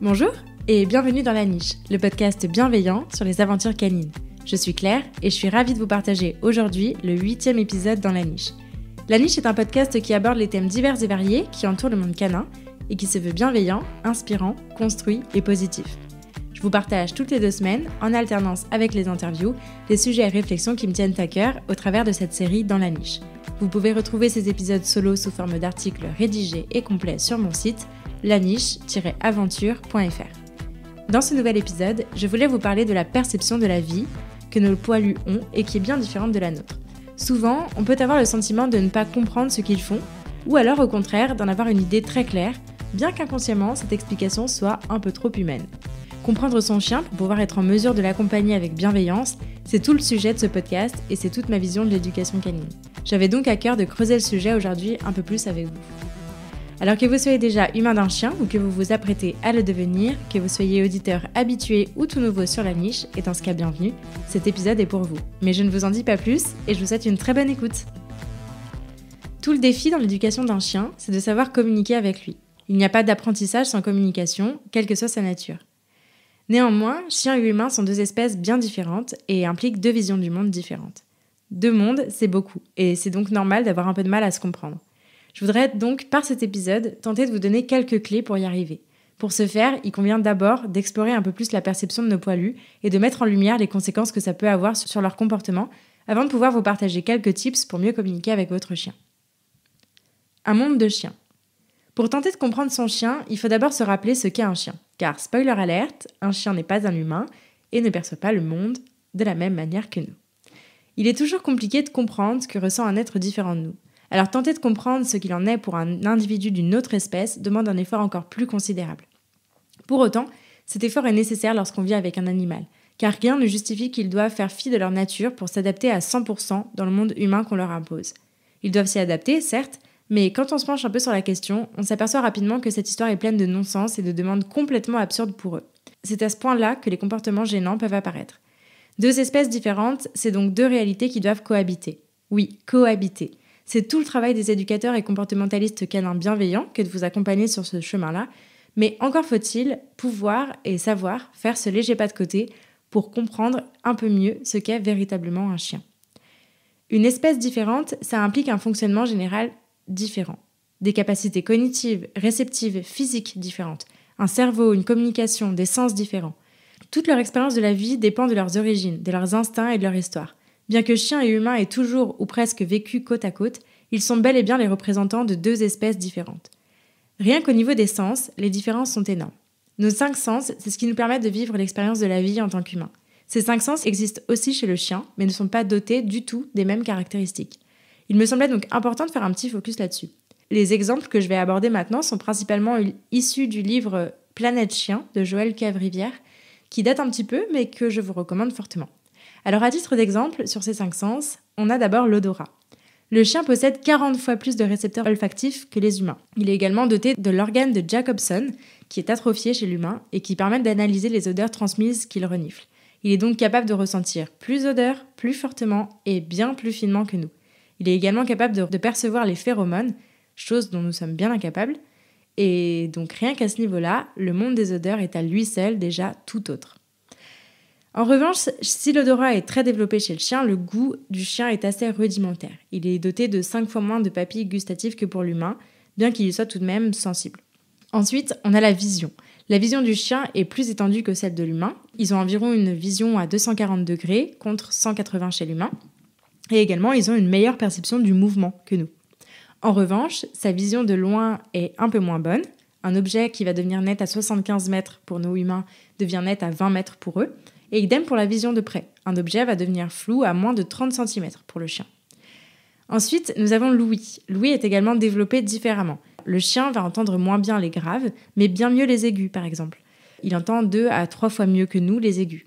Bonjour et bienvenue dans La Niche, le podcast bienveillant sur les aventures canines. Je suis Claire et je suis ravie de vous partager aujourd'hui le 8e épisode dans La Niche. La Niche est un podcast qui aborde les thèmes divers et variés qui entourent le monde canin et qui se veut bienveillant, inspirant, construit et positif. Je vous partage toutes les 2 semaines, en alternance avec les interviews, les sujets et réflexions qui me tiennent à cœur au travers de cette série dans La Niche. Vous pouvez retrouver ces épisodes solo sous forme d'articles rédigés et complets sur mon site laniche-aventure.fr. Dans ce nouvel épisode, je voulais vous parler de la perception de la vie que nos poilus ont et qui est bien différente de la nôtre. Souvent, on peut avoir le sentiment de ne pas comprendre ce qu'ils font, ou alors au contraire d'en avoir une idée très claire, bien qu'inconsciemment cette explication soit un peu trop humaine. Comprendre son chien pour pouvoir être en mesure de l'accompagner avec bienveillance, c'est tout le sujet de ce podcast et c'est toute ma vision de l'éducation canine. J'avais donc à cœur de creuser le sujet aujourd'hui un peu plus avec vous. Alors que vous soyez déjà humain d'un chien ou que vous vous apprêtez à le devenir, que vous soyez auditeur habitué ou tout nouveau sur La Niche, et dans ce cas bienvenue, cet épisode est pour vous. Mais je ne vous en dis pas plus et je vous souhaite une très bonne écoute. Tout le défi dans l'éducation d'un chien, c'est de savoir communiquer avec lui. Il n'y a pas d'apprentissage sans communication, quelle que soit sa nature. Néanmoins, chien et humain sont 2 espèces bien différentes et impliquent 2 visions du monde différentes. 2 mondes, c'est beaucoup, et c'est donc normal d'avoir un peu de mal à se comprendre. Je voudrais donc, par cet épisode, tenter de vous donner quelques clés pour y arriver. Pour ce faire, il convient d'abord d'explorer un peu plus la perception de nos poilus et de mettre en lumière les conséquences que ça peut avoir sur leur comportement avant de pouvoir vous partager quelques tips pour mieux communiquer avec votre chien. Un monde de chiens. Pour tenter de comprendre son chien, il faut d'abord se rappeler ce qu'est un chien. Car, spoiler alerte, un chien n'est pas un humain et ne perçoit pas le monde de la même manière que nous. Il est toujours compliqué de comprendre ce que ressent un être différent de nous. Alors tenter de comprendre ce qu'il en est pour un individu d'une autre espèce demande un effort encore plus considérable. Pour autant, cet effort est nécessaire lorsqu'on vit avec un animal, car rien ne justifie qu'ils doivent faire fi de leur nature pour s'adapter à 100% dans le monde humain qu'on leur impose. Ils doivent s'y adapter, certes, mais quand on se penche un peu sur la question, on s'aperçoit rapidement que cette histoire est pleine de non-sens et de demandes complètement absurdes pour eux. C'est à ce point-là que les comportements gênants peuvent apparaître. 2 espèces différentes, c'est donc 2 réalités qui doivent cohabiter. Oui, cohabiter. C'est tout le travail des éducateurs et comportementalistes canins bienveillants que de vous accompagner sur ce chemin-là, mais encore faut-il pouvoir et savoir faire ce léger pas de côté pour comprendre un peu mieux ce qu'est véritablement un chien. Une espèce différente, ça implique un fonctionnement général différent, des capacités cognitives, réceptives, physiques différentes, un cerveau, une communication, des sens différents. Toute leur expérience de la vie dépend de leurs origines, de leurs instincts et de leur histoire. Bien que chiens et humains aient toujours ou presque vécu côte à côte, ils sont bel et bien les représentants de 2 espèces différentes. Rien qu'au niveau des sens, les différences sont énormes. Nos 5 sens, c'est ce qui nous permet de vivre l'expérience de la vie en tant qu'humain. Ces 5 sens existent aussi chez le chien, mais ne sont pas dotés du tout des mêmes caractéristiques. Il me semblait donc important de faire un petit focus là-dessus. Les exemples que je vais aborder maintenant sont principalement issus du livre Planète Chien de Joël Cave-Rivière, qui date un petit peu, mais que je vous recommande fortement. Alors à titre d'exemple, sur ces 5 sens, on a d'abord l'odorat. Le chien possède 40 fois plus de récepteurs olfactifs que les humains. Il est également doté de l'organe de Jacobson, qui est atrophié chez l'humain et qui permet d'analyser les odeurs transmises qu'il renifle. Il est donc capable de ressentir plus d'odeurs, plus fortement et bien plus finement que nous. Il est également capable de percevoir les phéromones, chose dont nous sommes bien incapables, et donc rien qu'à ce niveau-là, le monde des odeurs est à lui seul déjà tout autre. En revanche, si l'odorat est très développé chez le chien, le goût du chien est assez rudimentaire. Il est doté de 5 fois moins de papilles gustatives que pour l'humain, bien qu'il y soit tout de même sensible. Ensuite, on a la vision. La vision du chien est plus étendue que celle de l'humain. Ils ont environ une vision à 240 degrés contre 180 chez l'humain. Et également, ils ont une meilleure perception du mouvement que nous. En revanche, sa vision de loin est un peu moins bonne. Un objet qui va devenir net à 75 mètres pour nos humains devient net à 20 mètres pour eux. Et idem pour la vision de près. Un objet va devenir flou à moins de 30 cm pour le chien. Ensuite, nous avons l'ouïe. L'ouïe est également développée différemment. Le chien va entendre moins bien les graves, mais bien mieux les aigus, par exemple. Il entend 2 à 3 fois mieux que nous les aigus.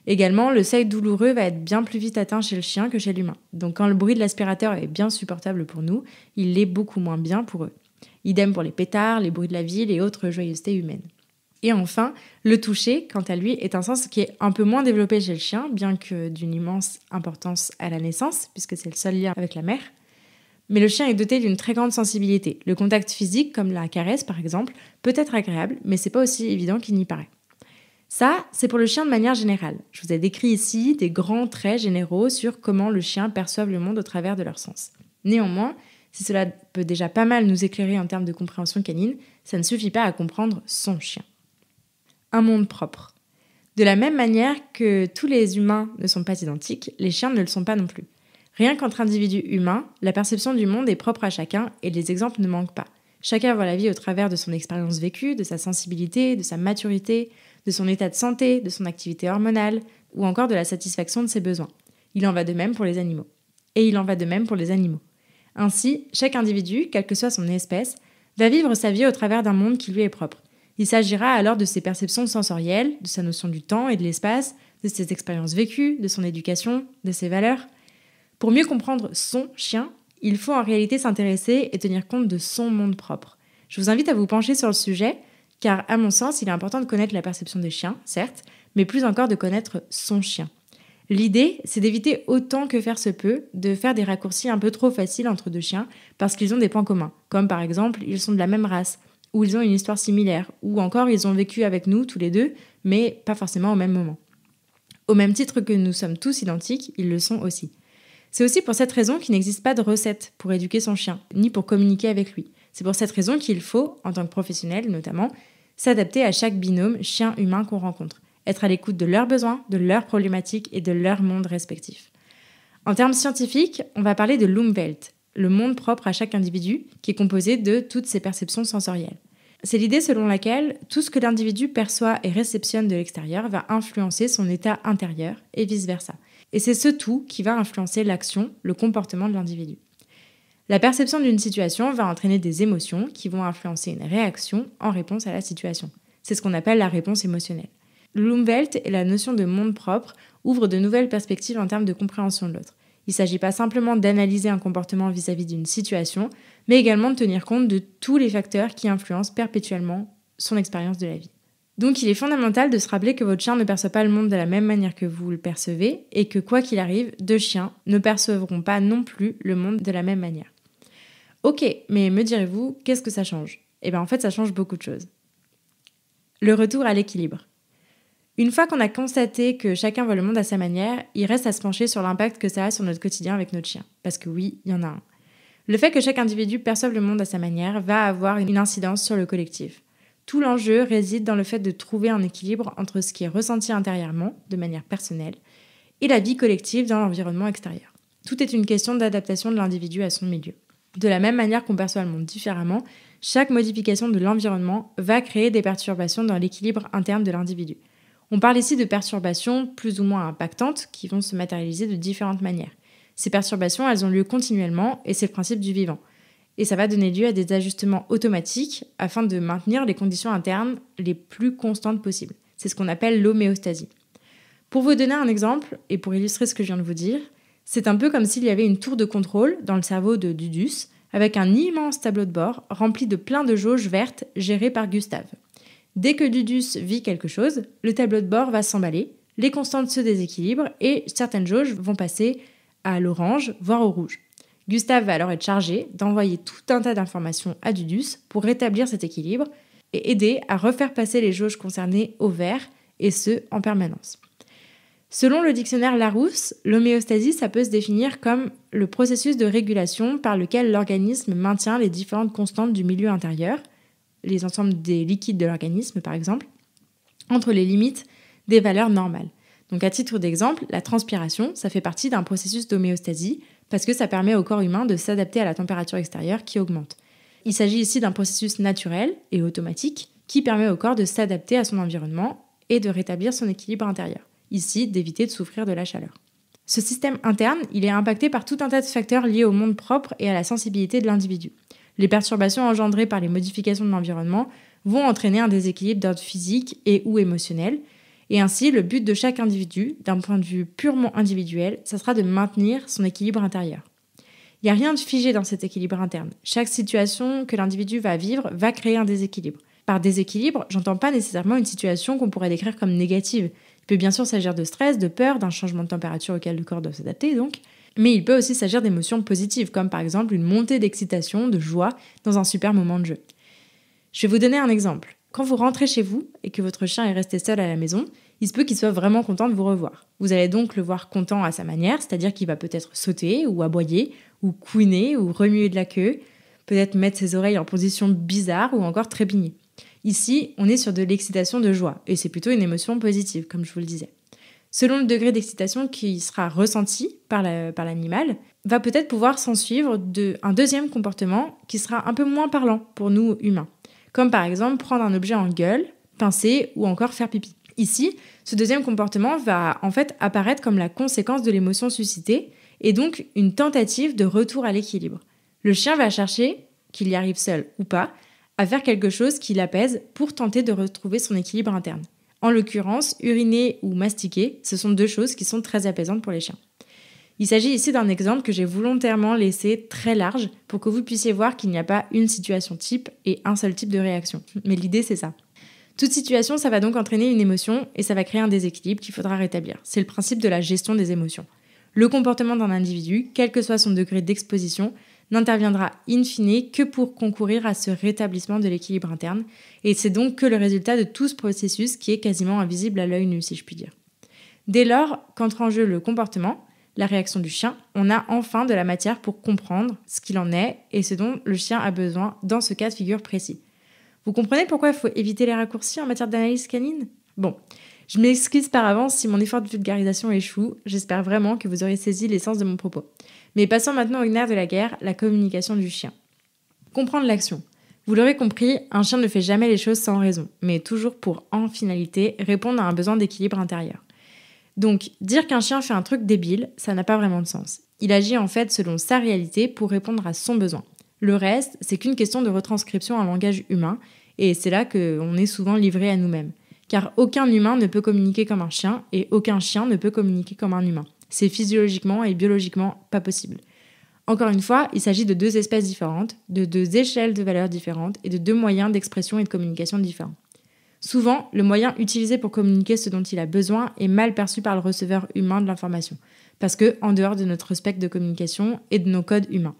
Également, le seuil douloureux va être bien plus vite atteint chez le chien que chez l'humain. Donc quand le bruit de l'aspirateur est bien supportable pour nous, il l'est beaucoup moins bien pour eux. Idem pour les pétards, les bruits de la ville et autres joyeusetés humaines. Et enfin, le toucher, quant à lui, est un sens qui est un peu moins développé chez le chien, bien que d'une immense importance à la naissance, puisque c'est le seul lien avec la mère. Mais le chien est doté d'une très grande sensibilité. Le contact physique, comme la caresse par exemple, peut être agréable, mais c'est pas aussi évident qu'il n'y paraît. Ça, c'est pour le chien de manière générale. Je vous ai décrit ici des grands traits généraux sur comment le chien perçoit le monde au travers de leur sens. Néanmoins, si cela peut déjà pas mal nous éclairer en termes de compréhension canine, ça ne suffit pas à comprendre son chien. Un monde propre. De la même manière que tous les humains ne sont pas identiques, les chiens ne le sont pas non plus. Rien qu'entre individus humains, la perception du monde est propre à chacun et les exemples ne manquent pas. Chacun voit la vie au travers de son expérience vécue, de sa sensibilité, de sa maturité, de son état de santé, de son activité hormonale ou encore de la satisfaction de ses besoins. Il en va de même pour les animaux. Et il en va de même pour les animaux. Ainsi, chaque individu, quelle que soit son espèce, va vivre sa vie au travers d'un monde qui lui est propre. Il s'agira alors de ses perceptions sensorielles, de sa notion du temps et de l'espace, de ses expériences vécues, de son éducation, de ses valeurs. Pour mieux comprendre son chien, il faut en réalité s'intéresser et tenir compte de son monde propre. Je vous invite à vous pencher sur le sujet, car à mon sens, il est important de connaître la perception des chiens, certes, mais plus encore de connaître son chien. L'idée, c'est d'éviter autant que faire se peut de faire des raccourcis un peu trop faciles entre deux chiens parce qu'ils ont des points communs, comme par exemple ils sont de la même race, ou ils ont une histoire similaire, ou encore ils ont vécu avec nous tous les deux, mais pas forcément au même moment. Au même titre que nous sommes tous identiques, ils le sont aussi. C'est aussi pour cette raison qu'il n'existe pas de recette pour éduquer son chien, ni pour communiquer avec lui. C'est pour cette raison qu'il faut, en tant que professionnel notamment, s'adapter à chaque binôme chien-humain qu'on rencontre, être à l'écoute de leurs besoins, de leurs problématiques et de leur monde respectif. En termes scientifiques, on va parler de l'Umwelt, le monde propre à chaque individu, qui est composé de toutes ses perceptions sensorielles. C'est l'idée selon laquelle tout ce que l'individu perçoit et réceptionne de l'extérieur va influencer son état intérieur et vice-versa. Et c'est ce tout qui va influencer l'action, le comportement de l'individu. La perception d'une situation va entraîner des émotions qui vont influencer une réaction en réponse à la situation. C'est ce qu'on appelle la réponse émotionnelle. L'Umwelt et la notion de monde propre ouvrent de nouvelles perspectives en termes de compréhension de l'autre. Il ne s'agit pas simplement d'analyser un comportement vis-à-vis d'une situation, mais également de tenir compte de tous les facteurs qui influencent perpétuellement son expérience de la vie. Donc il est fondamental de se rappeler que votre chien ne perçoit pas le monde de la même manière que vous le percevez et que quoi qu'il arrive, deux chiens ne percevront pas non plus le monde de la même manière. Ok, mais me direz-vous, qu'est-ce que ça change ? Eh bien en fait ça change beaucoup de choses. Le retour à l'équilibre. Une fois qu'on a constaté que chacun voit le monde à sa manière, il reste à se pencher sur l'impact que ça a sur notre quotidien avec notre chien. Parce que oui, il y en a un. Le fait que chaque individu perçoive le monde à sa manière va avoir une incidence sur le collectif. Tout l'enjeu réside dans le fait de trouver un équilibre entre ce qui est ressenti intérieurement, de manière personnelle, et la vie collective dans l'environnement extérieur. Tout est une question d'adaptation de l'individu à son milieu. De la même manière qu'on perçoit le monde différemment, chaque modification de l'environnement va créer des perturbations dans l'équilibre interne de l'individu. On parle ici de perturbations plus ou moins impactantes qui vont se matérialiser de différentes manières. Ces perturbations, elles ont lieu continuellement et c'est le principe du vivant. Et ça va donner lieu à des ajustements automatiques afin de maintenir les conditions internes les plus constantes possibles. C'est ce qu'on appelle l'homéostasie. Pour vous donner un exemple, et pour illustrer ce que je viens de vous dire, c'est un peu comme s'il y avait une tour de contrôle dans le cerveau de Dudus avec un immense tableau de bord rempli de plein de jauges vertes gérées par Gustave. Dès que Dudus vit quelque chose, le tableau de bord va s'emballer, les constantes se déséquilibrent et certaines jauges vont passer à l'orange, voire au rouge. Gustave va alors être chargé d'envoyer tout un tas d'informations à Dudus pour rétablir cet équilibre et aider à refaire passer les jauges concernées au vert, et ce, en permanence. Selon le dictionnaire Larousse, l'homéostasie, ça peut se définir comme le processus de régulation par lequel l'organisme maintient les différentes constantes du milieu intérieur, les ensembles des liquides de l'organisme par exemple, entre les limites des valeurs normales. Donc à titre d'exemple, la transpiration, ça fait partie d'un processus d'homéostasie parce que ça permet au corps humain de s'adapter à la température extérieure qui augmente. Il s'agit ici d'un processus naturel et automatique qui permet au corps de s'adapter à son environnement et de rétablir son équilibre intérieur. Ici, d'éviter de souffrir de la chaleur. Ce système interne, il est impacté par tout un tas de facteurs liés au monde propre et à la sensibilité de l'individu. Les perturbations engendrées par les modifications de l'environnement vont entraîner un déséquilibre d'ordre physique et ou émotionnel. Et ainsi, le but de chaque individu, d'un point de vue purement individuel, ça sera de maintenir son équilibre intérieur. Il n'y a rien de figé dans cet équilibre interne. Chaque situation que l'individu va vivre va créer un déséquilibre. Par déséquilibre, j'entends pas nécessairement une situation qu'on pourrait décrire comme négative. Il peut bien sûr s'agir de stress, de peur, d'un changement de température auquel le corps doit s'adapter donc, Mais il peut aussi s'agir d'émotions positives, comme par exemple une montée d'excitation, de joie dans un super moment de jeu. Je vais vous donner un exemple. Quand vous rentrez chez vous et que votre chien est resté seul à la maison, il se peut qu'il soit vraiment content de vous revoir. Vous allez donc le voir content à sa manière, c'est-à-dire qu'il va peut-être sauter ou aboyer, ou couiner, ou remuer de la queue, peut-être mettre ses oreilles en position bizarre ou encore trépigner. Ici, on est sur de l'excitation de joie, et c'est plutôt une émotion positive, comme je vous le disais. Selon le degré d'excitation qui sera ressenti par l'animal, va peut-être pouvoir s'ensuivre un deuxième comportement qui sera un peu moins parlant pour nous humains, comme par exemple prendre un objet en gueule, pincer ou encore faire pipi. Ici, ce deuxième comportement va en fait apparaître comme la conséquence de l'émotion suscitée et donc une tentative de retour à l'équilibre. Le chien va chercher, qu'il y arrive seul ou pas, à faire quelque chose qui l'apaise pour tenter de retrouver son équilibre interne. En l'occurrence, uriner ou mastiquer, ce sont deux choses qui sont très apaisantes pour les chiens. Il s'agit ici d'un exemple que j'ai volontairement laissé très large pour que vous puissiez voir qu'il n'y a pas une situation type et un seul type de réaction. Mais l'idée, c'est ça. Toute situation, ça va donc entraîner une émotion et ça va créer un déséquilibre qu'il faudra rétablir. C'est le principe de la gestion des émotions. Le comportement d'un individu, quel que soit son degré d'exposition, n'interviendra in fine que pour concourir à ce rétablissement de l'équilibre interne, et c'est donc que le résultat de tout ce processus qui est quasiment invisible à l'œil nu, si je puis dire. Dès lors qu'entre en jeu le comportement, la réaction du chien, on a enfin de la matière pour comprendre ce qu'il en est et ce dont le chien a besoin dans ce cas de figure précis. Vous comprenez pourquoi il faut éviter les raccourcis en matière d'analyse canine ? Bon, je m'excuse par avance si mon effort de vulgarisation échoue, j'espère vraiment que vous aurez saisi l'essence de mon propos. Mais passons maintenant au nerf de la guerre, la communication du chien. Comprendre l'action. Vous l'aurez compris, un chien ne fait jamais les choses sans raison, mais toujours pour, en finalité, répondre à un besoin d'équilibre intérieur. Donc, dire qu'un chien fait un truc débile, ça n'a pas vraiment de sens. Il agit en fait selon sa réalité pour répondre à son besoin. Le reste, c'est qu'une question de retranscription en langage humain, et c'est là qu'on est souvent livré à nous-mêmes. Car aucun humain ne peut communiquer comme un chien, et aucun chien ne peut communiquer comme un humain. C'est physiologiquement et biologiquement pas possible. Encore une fois, il s'agit de deux espèces différentes, de deux échelles de valeurs différentes, et de deux moyens d'expression et de communication différents. Souvent, le moyen utilisé pour communiquer ce dont il a besoin est mal perçu par le receveur humain de l'information, parce que en dehors de notre spectre de communication et de nos codes humains.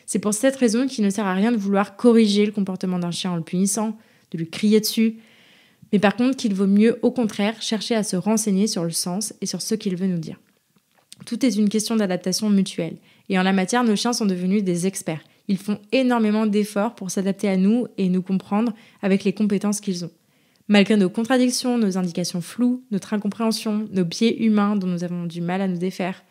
C'est pour cette raison qu'il ne sert à rien de vouloir corriger le comportement d'un chien en le punissant, de lui crier dessus, mais par contre qu'il vaut mieux, au contraire, chercher à se renseigner sur le sens et sur ce qu'il veut nous dire. Tout est une question d'adaptation mutuelle, et en la matière, nos chiens sont devenus des experts. Ils font énormément d'efforts pour s'adapter à nous et nous comprendre avec les compétences qu'ils ont. Malgré nos contradictions, nos indications floues, notre incompréhension, nos biais humains dont nous avons du mal à nous défaire.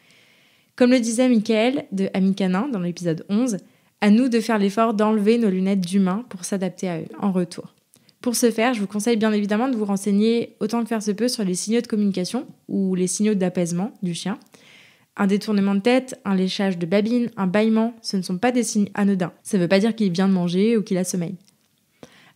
Comme le disait Michael de Amis Canins dans l'épisode 11, à nous de faire l'effort d'enlever nos lunettes d'humain pour s'adapter à eux en retour. Pour ce faire, je vous conseille bien évidemment de vous renseigner autant que faire se peut sur les signaux de communication ou les signaux d'apaisement du chien. Un détournement de tête, un léchage de babine, un bâillement, ce ne sont pas des signes anodins. Ça ne veut pas dire qu'il vient de manger ou qu'il a sommeil.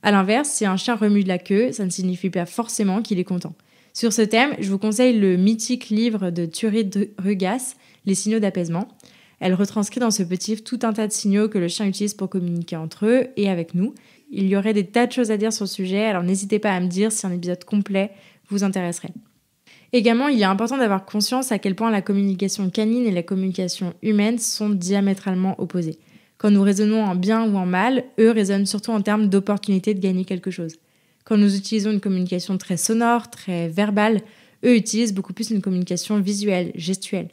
A l'inverse, si un chien remue de la queue, ça ne signifie pas forcément qu'il est content. Sur ce thème, je vous conseille le mythique livre de Turid Rugas, Les signaux d'apaisement. Elle retranscrit dans ce petit livre tout un tas de signaux que le chien utilise pour communiquer entre eux et avec nous. Il y aurait des tas de choses à dire sur le sujet, alors n'hésitez pas à me dire si un épisode complet vous intéresserait. Également, il est important d'avoir conscience à quel point la communication canine et la communication humaine sont diamétralement opposées. Quand nous raisonnons en bien ou en mal, eux raisonnent surtout en termes d'opportunité de gagner quelque chose. Quand nous utilisons une communication très sonore, très verbale, eux utilisent beaucoup plus une communication visuelle, gestuelle.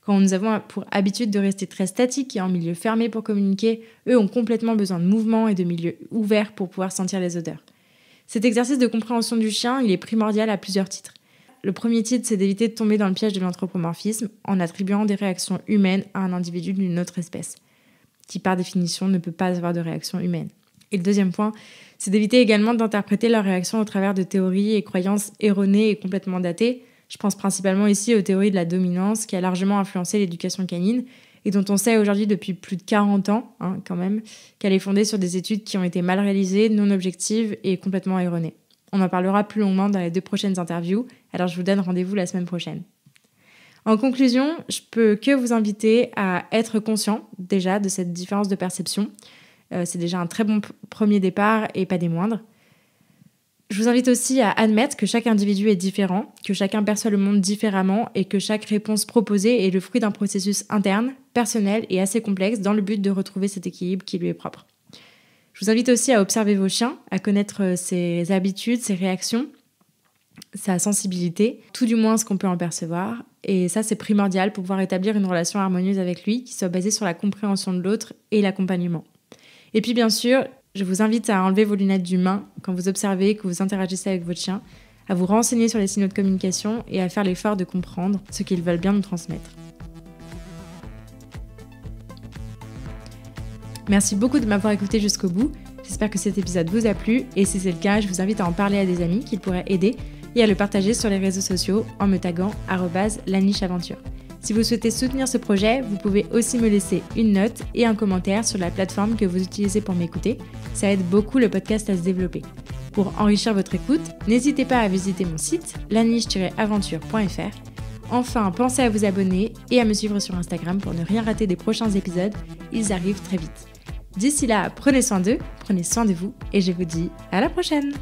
Quand nous avons pour habitude de rester très statiques et en milieu fermé pour communiquer, eux ont complètement besoin de mouvement et de milieux ouverts pour pouvoir sentir les odeurs. Cet exercice de compréhension du chien, il est primordial à plusieurs titres. Le premier titre, c'est d'éviter de tomber dans le piège de l'anthropomorphisme en attribuant des réactions humaines à un individu d'une autre espèce, qui par définition ne peut pas avoir de réaction humaine. Et le deuxième point, c'est d'éviter également d'interpréter leurs réactions au travers de théories et croyances erronées et complètement datées. Je pense principalement ici aux théories de la dominance qui a largement influencé l'éducation canine et dont on sait aujourd'hui depuis plus de 40 ans, quand même, qu'elle est fondée sur des études qui ont été mal réalisées, non objectives et complètement erronées. On en parlera plus longuement dans les 2 prochaines interviews, alors je vous donne rendez-vous la semaine prochaine. En conclusion, je peux que vous inviter à être conscient déjà de cette différence de perception. C'est déjà un très bon premier départ et pas des moindres. Je vous invite aussi à admettre que chaque individu est différent, que chacun perçoit le monde différemment et que chaque réponse proposée est le fruit d'un processus interne, personnel et assez complexe dans le but de retrouver cet équilibre qui lui est propre. Je vous invite aussi à observer vos chiens, à connaître ses habitudes, ses réactions, sa sensibilité, tout du moins ce qu'on peut en percevoir. Et ça, c'est primordial pour pouvoir établir une relation harmonieuse avec lui qui soit basée sur la compréhension de l'autre et l'accompagnement. Et puis bien sûr, je vous invite à enlever vos lunettes d'humain quand vous observez, que vous interagissez avec votre chien, à vous renseigner sur les signaux de communication et à faire l'effort de comprendre ce qu'ils veulent bien nous transmettre. Merci beaucoup de m'avoir écouté jusqu'au bout. J'espère que cet épisode vous a plu et si c'est le cas, je vous invite à en parler à des amis qui pourraient aider et à le partager sur les réseaux sociaux en me taguant @lanicheaventure. Si vous souhaitez soutenir ce projet, vous pouvez aussi me laisser une note et un commentaire sur la plateforme que vous utilisez pour m'écouter. Ça aide beaucoup le podcast à se développer. Pour enrichir votre écoute, n'hésitez pas à visiter mon site laniche-aventure.fr. Enfin, pensez à vous abonner et à me suivre sur Instagram pour ne rien rater des prochains épisodes. Ils arrivent très vite. D'ici là, prenez soin d'eux, prenez soin de vous et je vous dis à la prochaine!